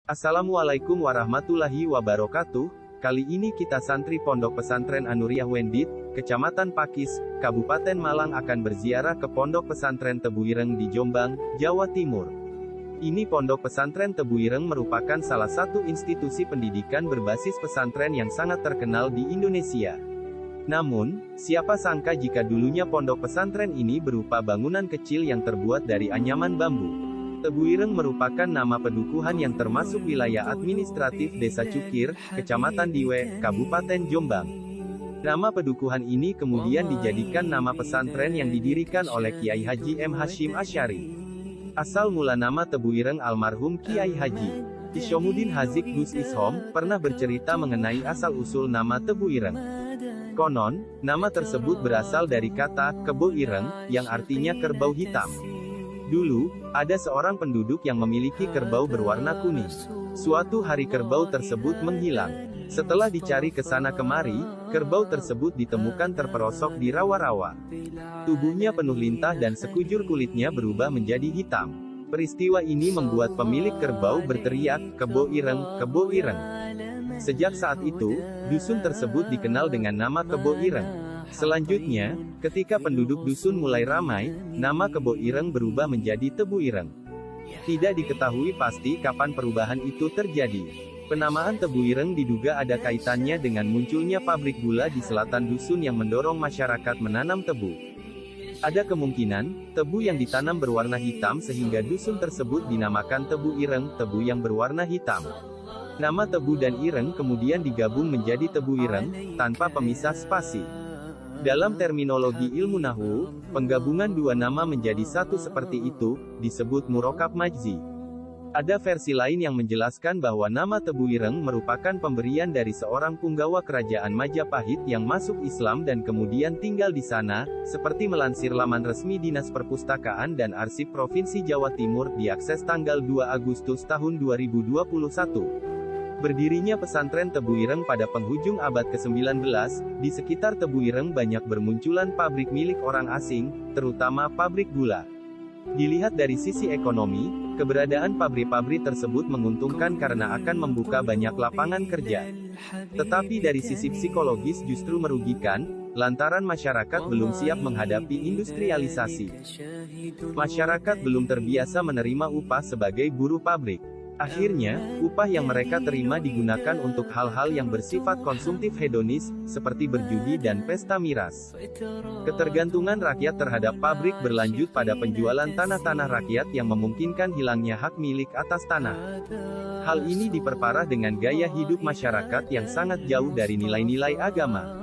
Assalamualaikum warahmatullahi wabarakatuh. Kali ini kita santri Pondok Pesantren Anuriah Wendit, Kecamatan Pakis, Kabupaten Malang akan berziarah ke Pondok Pesantren Tebu Ireng di Jombang, Jawa Timur. Ini Pondok Pesantren Tebu Ireng merupakan salah satu institusi pendidikan berbasis pesantren yang sangat terkenal di Indonesia. Namun, siapa sangka jika dulunya pondok pesantren ini berupa bangunan kecil yang terbuat dari anyaman bambu. Tebu Ireng merupakan nama pedukuhan yang termasuk wilayah administratif Desa Cukir, Kecamatan Diwe, Kabupaten Jombang. Nama pedukuhan ini kemudian dijadikan nama pesantren yang didirikan oleh Kiai Haji M. Hashim Asy'ari. Asal mula nama Tebu Ireng almarhum Kiai Haji Isyomuddin Hazik Gus Ishom pernah bercerita mengenai asal-usul nama Tebu Ireng. Konon, nama tersebut berasal dari kata kebo ireng, yang artinya kerbau hitam. Dulu, ada seorang penduduk yang memiliki kerbau berwarna kuning. Suatu hari kerbau tersebut menghilang. Setelah dicari ke sana kemari, kerbau tersebut ditemukan terperosok di rawa-rawa. Tubuhnya penuh lintah dan sekujur kulitnya berubah menjadi hitam. Peristiwa ini membuat pemilik kerbau berteriak, "Kebo Ireng, Kebo Ireng." Sejak saat itu, dusun tersebut dikenal dengan nama Kebo Ireng. Selanjutnya, ketika penduduk dusun mulai ramai, nama Kebo Ireng berubah menjadi Tebu Ireng. Tidak diketahui pasti kapan perubahan itu terjadi. Penamaan Tebu Ireng diduga ada kaitannya dengan munculnya pabrik gula di selatan dusun yang mendorong masyarakat menanam tebu. Ada kemungkinan, tebu yang ditanam berwarna hitam sehingga dusun tersebut dinamakan Tebu Ireng, tebu yang berwarna hitam. Nama Tebu dan Ireng kemudian digabung menjadi Tebu Ireng, tanpa pemisah spasi. Dalam terminologi ilmu nahwu, penggabungan dua nama menjadi satu seperti itu, disebut murokab majzi. Ada versi lain yang menjelaskan bahwa nama Tebu Ireng merupakan pemberian dari seorang punggawa kerajaan Majapahit yang masuk Islam dan kemudian tinggal di sana, seperti melansir laman resmi Dinas Perpustakaan dan Arsip Provinsi Jawa Timur diakses tanggal 2 Agustus tahun 2021. Berdirinya pesantren Tebu Ireng pada penghujung abad ke-19, di sekitar Tebu Ireng banyak bermunculan pabrik milik orang asing, terutama pabrik gula. Dilihat dari sisi ekonomi, keberadaan pabrik-pabrik tersebut menguntungkan karena akan membuka banyak lapangan kerja. Tetapi dari sisi psikologis justru merugikan, lantaran masyarakat belum siap menghadapi industrialisasi. Masyarakat belum terbiasa menerima upah sebagai buruh pabrik. Akhirnya, upah yang mereka terima digunakan untuk hal-hal yang bersifat konsumtif hedonis, seperti berjudi dan pesta miras. Ketergantungan rakyat terhadap pabrik berlanjut pada penjualan tanah-tanah rakyat yang memungkinkan hilangnya hak milik atas tanah. Hal ini diperparah dengan gaya hidup masyarakat yang sangat jauh dari nilai-nilai agama.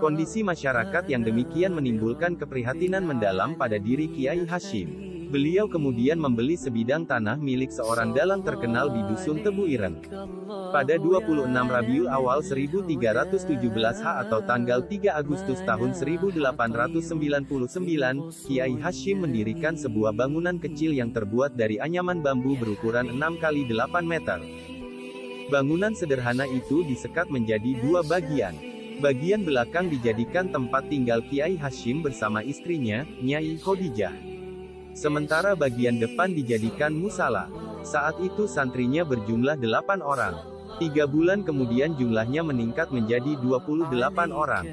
Kondisi masyarakat yang demikian menimbulkan keprihatinan mendalam pada diri Kiai Hashim. Beliau kemudian membeli sebidang tanah milik seorang dalang terkenal di dusun Tebu Ireng. Pada 26 Rabiul Awal 1317 atau tanggal 3 Agustus tahun 1899, Kiai Hashim mendirikan sebuah bangunan kecil yang terbuat dari anyaman bambu berukuran 6 x 8 meter. Bangunan sederhana itu disekat menjadi dua bagian. Bagian belakang dijadikan tempat tinggal Kiai Hashim bersama istrinya, Nyai Khadijah. Sementara bagian depan dijadikan musala. Saat itu santrinya berjumlah 8 orang. 3 bulan kemudian jumlahnya meningkat menjadi 28 orang.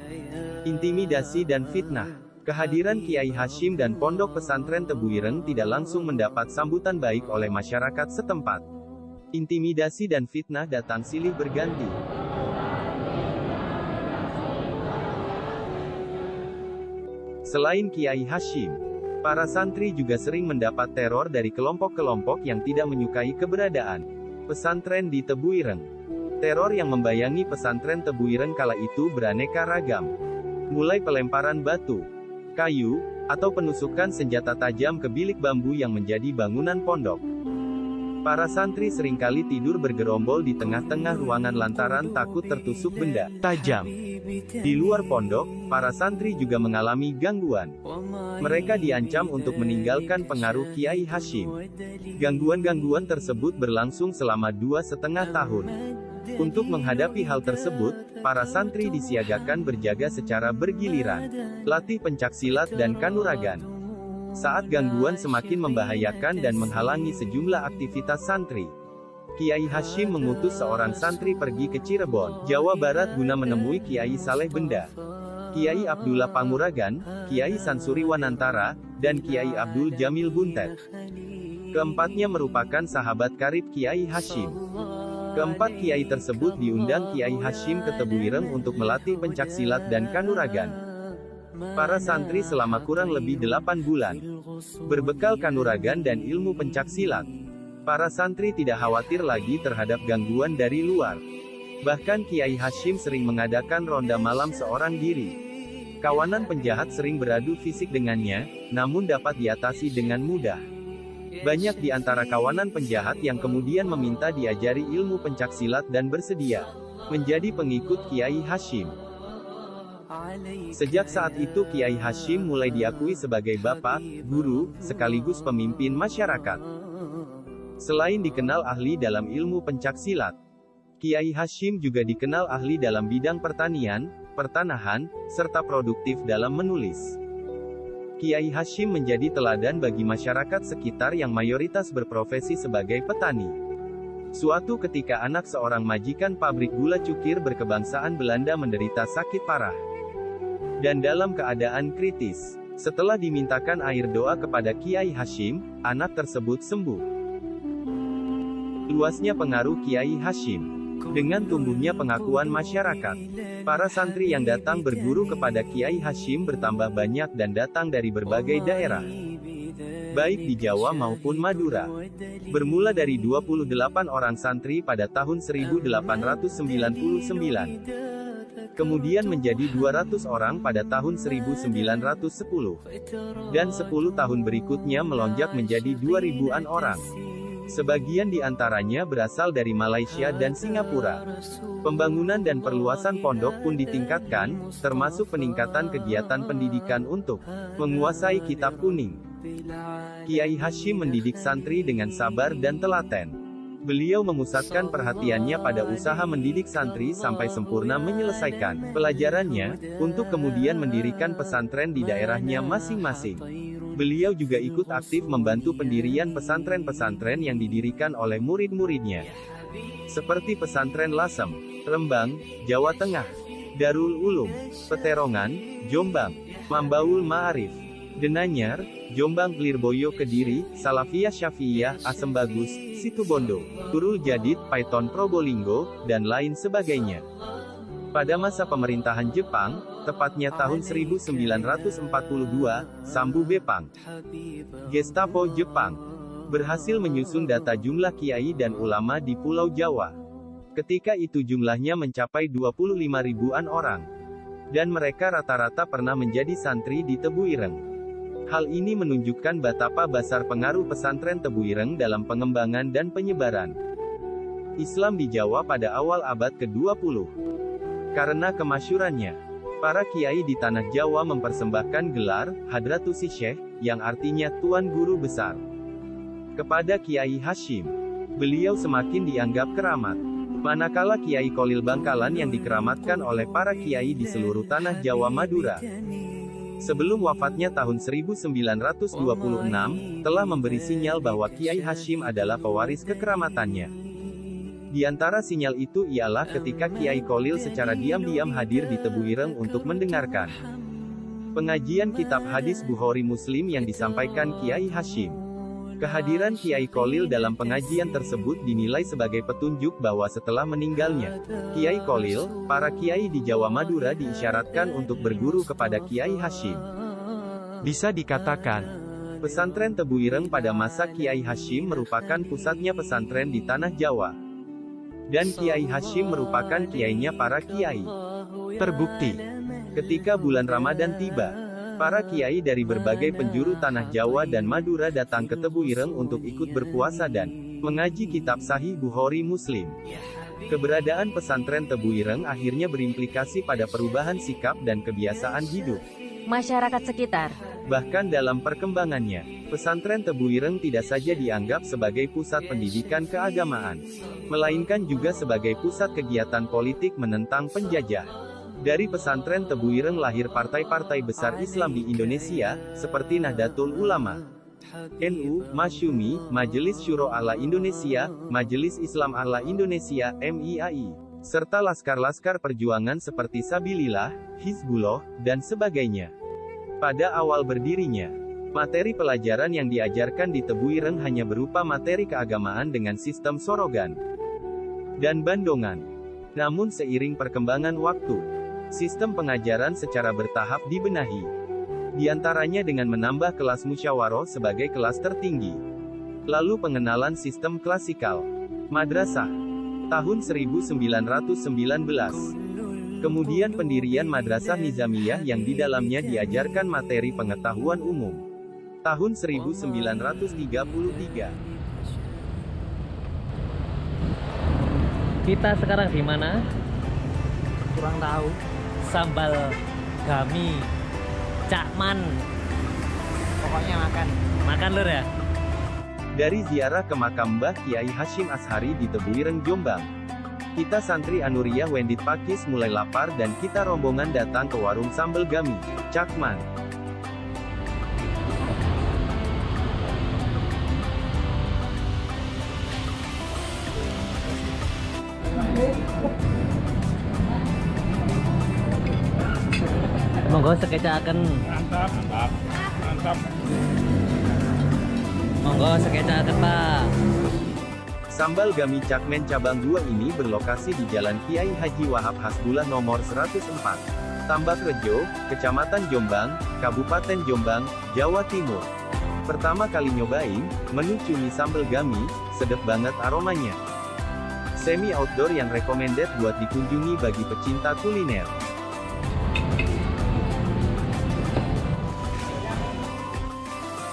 Intimidasi dan fitnah. Kehadiran Kiai Hashim dan Pondok Pesantren Tebu Ireng tidak langsung mendapat sambutan baik oleh masyarakat setempat. Intimidasi dan fitnah datang silih berganti. Selain Kiai Hashim, para santri juga sering mendapat teror dari kelompok-kelompok yang tidak menyukai keberadaan pesantren di Tebu Ireng. Teror yang membayangi pesantren Tebu Ireng kala itu beraneka ragam. Mulai pelemparan batu, kayu, atau penusukan senjata tajam ke bilik bambu yang menjadi bangunan pondok. Para santri seringkali tidur bergerombol di tengah-tengah ruangan lantaran takut tertusuk benda tajam. Di luar pondok, para santri juga mengalami gangguan. Mereka diancam untuk meninggalkan pengaruh Kiai Hashim. Gangguan-gangguan tersebut berlangsung selama 2,5 tahun. Untuk menghadapi hal tersebut, para santri disiagakan berjaga secara bergiliran, latih pencaksilat dan kanuragan. Saat gangguan semakin membahayakan dan menghalangi sejumlah aktivitas santri, Kiai Hashim mengutus seorang santri pergi ke Cirebon, Jawa Barat guna menemui Kiai Saleh Benda, Kiai Abdullah Panguragan, Kiai Sansuri Wanantara, dan Kiai Abdul Jamil Buntet. Keempatnya merupakan sahabat karib Kiai Hashim. Keempat kiai tersebut diundang Kiai Hashim ke Tebuireng untuk melatih pencaksilat dan kanuragan. Para santri selama kurang lebih 8 bulan berbekal kanuragan dan ilmu pencaksilat. Para santri tidak khawatir lagi terhadap gangguan dari luar. Bahkan Kiai Hashim sering mengadakan ronda malam seorang diri. Kawanan penjahat sering beradu fisik dengannya, namun dapat diatasi dengan mudah. Banyak di antara kawanan penjahat yang kemudian meminta diajari ilmu pencaksilat dan bersedia menjadi pengikut Kiai Hashim. Sejak saat itu Kiai Hashim mulai diakui sebagai bapak, guru, sekaligus pemimpin masyarakat. Selain dikenal ahli dalam ilmu pencaksilat, Kiai Hashim juga dikenal ahli dalam bidang pertanian, pertanahan, serta produktif dalam menulis. Kiai Hashim menjadi teladan bagi masyarakat sekitar yang mayoritas berprofesi sebagai petani. Suatu ketika anak seorang majikan pabrik gula cukir berkebangsaan Belanda menderita sakit parah dan dalam keadaan kritis. Setelah dimintakan air doa kepada Kiai Hashim, anak tersebut sembuh. Luasnya pengaruh Kiai Hashim. Dengan tumbuhnya pengakuan masyarakat, para santri yang datang berguru kepada Kiai Hashim bertambah banyak dan datang dari berbagai daerah, baik di Jawa maupun Madura. Bermula dari 28 orang santri pada tahun 1899, kemudian menjadi 200 orang pada tahun 1910, dan 10 tahun berikutnya melonjak menjadi 2000-an orang. Sebagian di antaranya berasal dari Malaysia dan Singapura. Pembangunan dan perluasan pondok pun ditingkatkan, termasuk peningkatan kegiatan pendidikan untuk menguasai kitab kuning. Kiai Hashim mendidik santri dengan sabar dan telaten. Beliau memusatkan perhatiannya pada usaha mendidik santri sampai sempurna menyelesaikan pelajarannya, untuk kemudian mendirikan pesantren di daerahnya masing-masing. Beliau juga ikut aktif membantu pendirian pesantren-pesantren yang didirikan oleh murid-muridnya, seperti Pesantren Lasem, Rembang, Jawa Tengah, Darul Ulum, Peterongan, Jombang, Mambaul Ma'arif, Denanyar, Jombang Lirboyo Kediri, Salafiyah Syafi'iyah, Asem Bagus, Situbondo, Turul Jadid, Paiton Probolinggo, dan lain sebagainya. Pada masa pemerintahan Jepang, tepatnya tahun 1942, Sambu Bepang, Gestapo Jepang, berhasil menyusun data jumlah kiai dan ulama di Pulau Jawa. Ketika itu jumlahnya mencapai 25 ribuan orang. Dan mereka rata-rata pernah menjadi santri di Tebuireng. Hal ini menunjukkan betapa besar pengaruh pesantren Tebuireng dalam pengembangan dan penyebaran Islam di Jawa pada awal abad ke-20. Karena kemasyurannya, para kiai di tanah Jawa mempersembahkan gelar Hadratus Syekh, yang artinya Tuan Guru Besar, kepada Kiai Hashim. Beliau semakin dianggap keramat. Manakala Kiai Kolil Bangkalan yang dikeramatkan oleh para kiai di seluruh tanah Jawa Madura, sebelum wafatnya tahun 1926, telah memberi sinyal bahwa Kiai Hashim adalah pewaris kekeramatannya. Di antara sinyal itu ialah ketika Kiai Kolil secara diam-diam hadir di Tebuireng untuk mendengarkan pengajian kitab hadis Bukhari Muslim yang disampaikan Kiai Hashim. Kehadiran Kiai Kolil dalam pengajian tersebut dinilai sebagai petunjuk bahwa setelah meninggalnya Kiai Kolil, para kiai di Jawa Madura diisyaratkan untuk berguru kepada Kiai Hashim. Bisa dikatakan, pesantren Tebuireng pada masa Kiai Hashim merupakan pusatnya pesantren di tanah Jawa. Dan Kiai Hashim merupakan kiainya para kiai. Terbukti, ketika bulan Ramadan tiba, para kiai dari berbagai penjuru tanah Jawa dan Madura datang ke Tebuireng untuk ikut berpuasa dan mengaji kitab Sahih Bukhari Muslim. Keberadaan pesantren Tebuireng akhirnya berimplikasi pada perubahan sikap dan kebiasaan hidup masyarakat sekitar. Bahkan dalam perkembangannya, pesantren Tebuireng tidak saja dianggap sebagai pusat pendidikan keagamaan, melainkan juga sebagai pusat kegiatan politik menentang penjajah. Dari pesantren Tebuireng lahir partai-partai besar Islam di Indonesia, seperti Nahdlatul Ulama, NU, Masyumi, Majelis Syuro Allah Indonesia, Majelis Islam Allah Indonesia, MIAI, serta laskar-laskar perjuangan seperti Sabilillah, Hizbullah, dan sebagainya. Pada awal berdirinya, materi pelajaran yang diajarkan di Tebu Ireng hanya berupa materi keagamaan dengan sistem sorogan dan bandongan. Namun seiring perkembangan waktu, sistem pengajaran secara bertahap dibenahi. Di antaranya dengan menambah kelas musyawarah sebagai kelas tertinggi. Lalu pengenalan sistem klasikal madrasah tahun 1919. Kemudian pendirian Madrasah Nizamiyah yang di dalamnya diajarkan materi pengetahuan umum tahun 1933. Kita sekarang di mana? Kurang tahu. Sambal Gami Cakman. Pokoknya makan. Makan lur ya? Dari ziarah ke makam Mbah Kiai Hashim Ashari di Tebu Ireng, Jombang, kita santri Anuriah Wendit Pakis mulai lapar dan kita rombongan datang ke warung sambal Gami Cakman. Monggo sekecaken. Mantap. Monggo sekecaken, Pak. Sambal Gami Cakmen Cabang 2 ini berlokasi di Jalan Kiai Haji Wahab Hasbullah nomor 104, Tambak Rejo, Kecamatan Jombang, Kabupaten Jombang, Jawa Timur. Pertama kali nyobain, menu cumi sambal Gami, sedep banget aromanya. Semi outdoor yang recommended buat dikunjungi bagi pecinta kuliner.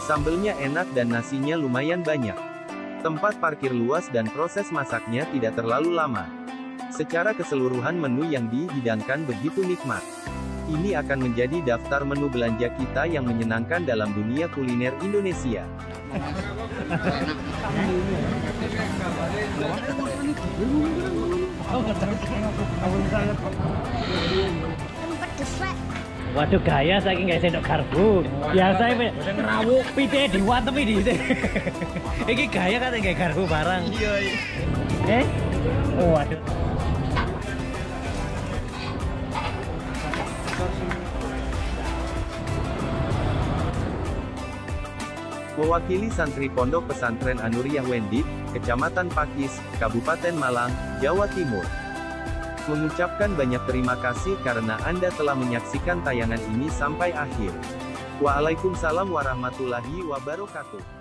Sambelnya enak dan nasinya lumayan banyak. Tempat parkir luas dan proses masaknya tidak terlalu lama. Secara keseluruhan menu yang dihidangkan begitu nikmat. Ini akan menjadi daftar menu belanja kita yang menyenangkan dalam dunia kuliner Indonesia. Waduh gaya saking nggak sendok garpu. Biasa ini ngerawuk pite diwatemi di sini. Iki gaya kan nggak garpu barang. Iya. Oh waduh. Mewakili santri Pondok Pesantren Anuriah Wendit, Kecamatan Pakis, Kabupaten Malang, Jawa Timur, mengucapkan banyak terima kasih karena Anda telah menyaksikan tayangan ini sampai akhir. Waalaikumsalam warahmatullahi wabarakatuh.